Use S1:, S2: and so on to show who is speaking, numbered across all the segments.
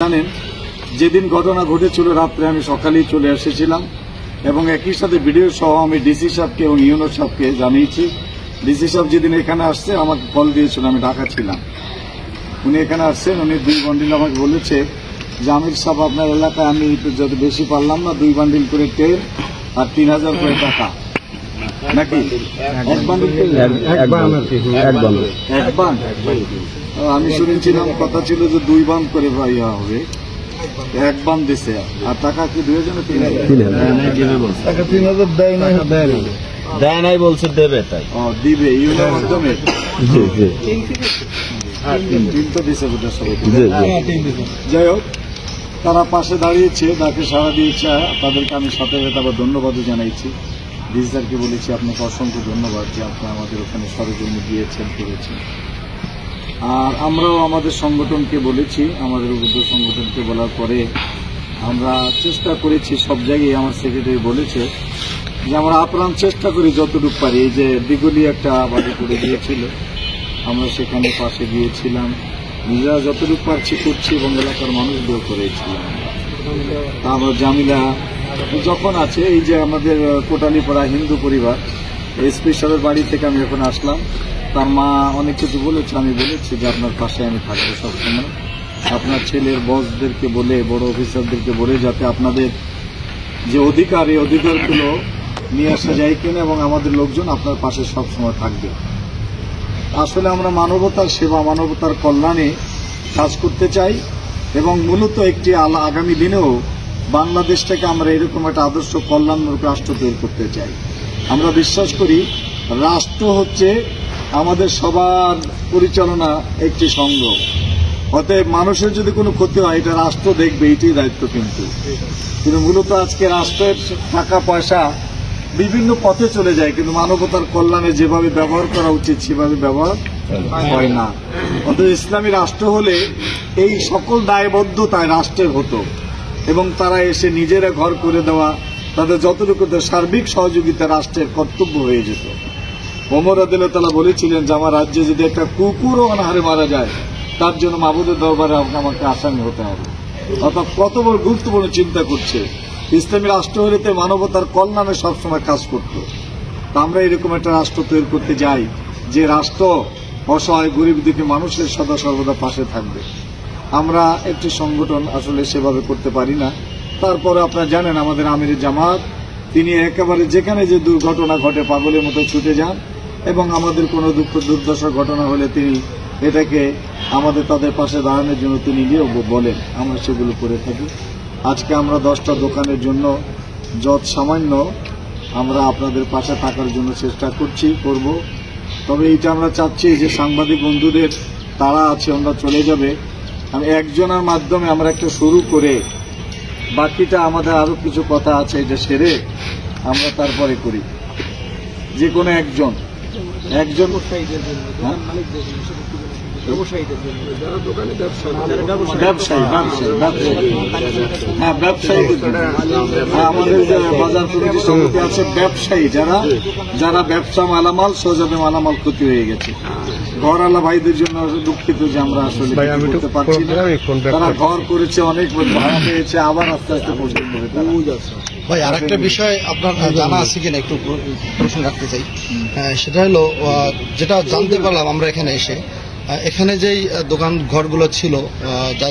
S1: জানেন যেদিন ঘটনা ঘটেছিল রাত্রে আমি সকালেই চলে এসেছিলাম এবং একই সাথে ভিডিও সহ আমি ডিসি সাহেবকে এবং ইউনো সাহেবকে জানিয়েছি। ডিসি সাহেব যেদিন এখানে আসছে আমাকে কল দিয়েছিল, আমি ঢাকা ছিলাম, উনি এখানে আসছেন। উনি 2 বান্ডিল আমাকে বলেছে যে আমির সাহেব আপনার এলাকায় আমি যদি বেশি পারলাম না 2 বান্ডিল করে তেল আর 3000 করে টাকা নাকি এক বান্ডিল আমি শুনেছিলাম কথা ছিল যে 2 বান করে ভাইয়া হবে, 1 বান দিছে আর টাকা কি 2000
S2: দেয় নাই বলছে দেবে, তাই
S1: দিবে ইউনিয়নের মাধ্যমে তো দিছে সবাইকে। যাই হোক, তারা পাশে দাঁড়িয়েছে, তাকে সাড়া দিয়েছে, তাদেরকে আমি সাথে আবার ধন্যবাদও জানাইছি। ডিসি স্যারকে বলেছি আপনাকে অসংখ্য ধন্যবাদ যে আপনি আমাদের ওখানে সরজমিনে দিয়েছেন, করেছেন। আর আমরাও আমাদের সংগঠনকে বলেছি, আমাদের উদ্যোগ সংগঠনকে বলার পরে আমরা চেষ্টা করেছি সব জায়গায়। আমার সেক্রেটারি বলেছে যে আমরা আপ্রাণ চেষ্টা করি যতটুকু পারি। এই যে দিগুলি একটা বাড়ি করে দিয়েছিল, আমরা সেখানে পাশে গিয়েছিলাম, নিজেরা যতটুকু পারছি করছি এবং এলাকার মানুষদের করেছিলাম। আমরা জামিলা যখন আছে, এই যে আমাদের কোটালীপাড়া হিন্দু পরিবার এসপি সাহেবের বাড়ি থেকে আমি এখন আসলাম, তার মা অনেক কিছু বলেছে, আমি বলেছি যে আপনার পাশে আমি থাকবো সবসময়, আপনার ছেলের বসদেরকে বলে, বড় অফিসারদেরকে বলে যাতে আপনাদের যে অধিকার, এই অধিকারগুলো নিয়ে আসা যায় কিনা এবং আমাদের লোকজন আপনার পাশে সবসময় থাকবে। আসলে আমরা মানবতার সেবা, মানবতার কল্যাণে কাজ করতে চাই এবং মূলত একটি আগামী দিনেও বাংলাদেশটাকে আমরা এরকম একটা আদর্শ কল্যাণমূলক রাষ্ট্র তৈরি করতে চাই। আমরা বিশ্বাস করি রাষ্ট্র হচ্ছে আমাদের সবার পরিচালনা একটি সংঘ, অতএব মানুষের যদি কোনো ক্ষতি হয় এটা রাষ্ট্র দেখবে, এটাই দায়িত্ব। কিন্তু মূলত আজকে রাষ্ট্রের টাকা পয়সা বিভিন্ন পথে চলে যায়, কিন্তু মানবতার কল্যাণে যেভাবে ব্যবহার করা উচিত সেভাবে ব্যবহার হয় না। অতএব ইসলামী রাষ্ট্র হলে এই সকল দায়বদ্ধতায় রাষ্ট্রের হতো এবং তারা এসে নিজেরা ঘর করে দেওয়া, তাদের যতটুকু সার্বিক সহযোগিতা রাষ্ট্রের কর্তব্য হয়ে যেত। ওমর রাদিয়াল্লাহু তাআলা বলেছিলেন যে আমার রাজ্যে যদি একটা কুকুরও অনাহারে মারা যায় তার জন্য মাবুদের দরবারে আমাকে আসামি হতে হবে। অর্থাৎ কত বড় গুরুত্বপূর্ণ চিন্তা করছে। ইসলামী রাষ্ট্র হলে মানবতার কল্যাণে সবসময় কাজ করত। আমরা এরকম একটা রাষ্ট্র তৈরি করতে যাই যে রাষ্ট্র অসহায় গরিব দুঃখী মানুষের সদা সর্বদা পাশে থাকবে। আমরা একটি সংগঠন আসলে সেভাবে করতে পারি না। তারপরে আপনারা জানেন আমাদের আমির জামাত, তিনি একেবারে যেখানে যে দুর্ঘটনা ঘটে পাগলের মতো ছুটে যান এবং আমাদের কোনো দুঃখ দুর্দশার ঘটনা হলে তিনি এটাকে আমাদের তাদের পাশে দাঁড়ানোর জন্য তিনি গিয়ে বলেন, আমরা সেগুলো করে থাকি। আজকে আমরা 10টা দোকানের জন্য যত সামান্য আমরা আপনাদের পাশে থাকার জন্য চেষ্টা করব। তবে এইটা আমরা চাচ্ছি যে সাংবাদিক বন্ধুদের তারা আছে, আমরা চলে যাবে, আমি একজনের মাধ্যমে আমরা একটা শুরু করে বাকিটা আমাদের আরো কিছু কথা আছে এটা সেরে আমরা তারপরে করি। যে কোনো একজন ব্যবসায়ী আমাদের যে বাজার কমিটি সমিতি আছে, ব্যবসায়ী যারা ব্যবসা মালামাল সহজে মালামাল ক্ষতি হয়ে গেছে, ঘরওয়ালা ভাইদের জন্য দুঃখিত যে আমরা আসলে করতে পারছি না। তারা ঘর করেছে, অনেক ভাড়া পেয়েছে, আবার আস্তে আস্তে পছন্দ হবে।
S3: ভাই আরেকটা বিষয় আপনার জানা আছে কিনা একটু প্রশ্ন রাখতে চাই, সেটা হলো যেটা জানতে পারলাম আমরা এখানে এসে, এখানে যেই দোকান ঘরগুলো ছিল,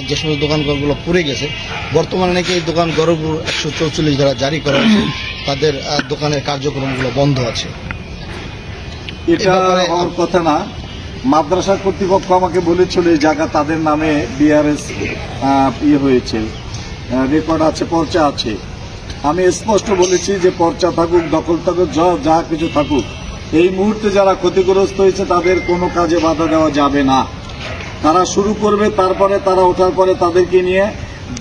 S3: যে সমস্ত দোকান ঘরগুলো পুড়ে গেছে, বর্তমানে নাকি এই দোকান ঘরগুলো 144 ধারা জারি করা হয়েছে, তাদের দোকানের কার্যক্রমগুলো বন্ধ আছে।
S1: এটা আমার কথা না, মাদ্রাসা কর্তৃপক্ষ আমাকে বলেছিল এই জায়গা তাদের নামে বিআরএস হয়েছে, রেকর্ড আছে, পর্চা আছে। আমি স্পষ্ট বলেছি যে পর্চা থাকুক, দখল থাকুক, যা কিছু থাকুক, এই মুহূর্তে যারা ক্ষতিগ্রস্ত হয়েছে তাদের কোনো কাজে বাধা দেওয়া যাবে না। তারা শুরু করবে, তারপরে তারা ওঠার পরে তাদেরকে নিয়ে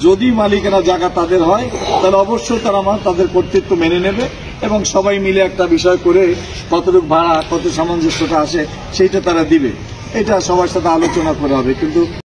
S1: যদি মালিকানা জায়গা তাদের হয় তাহলে অবশ্যই তারা তাদের কর্তৃত্ব মেনে নেবে এবং সবাই মিলে একটা বিষয় করে কতটুকু ভাড়া, কত সামঞ্জস্যতা আসে সেইটা তারা দিবে। এটা সবার সাথে আলোচনা করা হবে। কিন্তু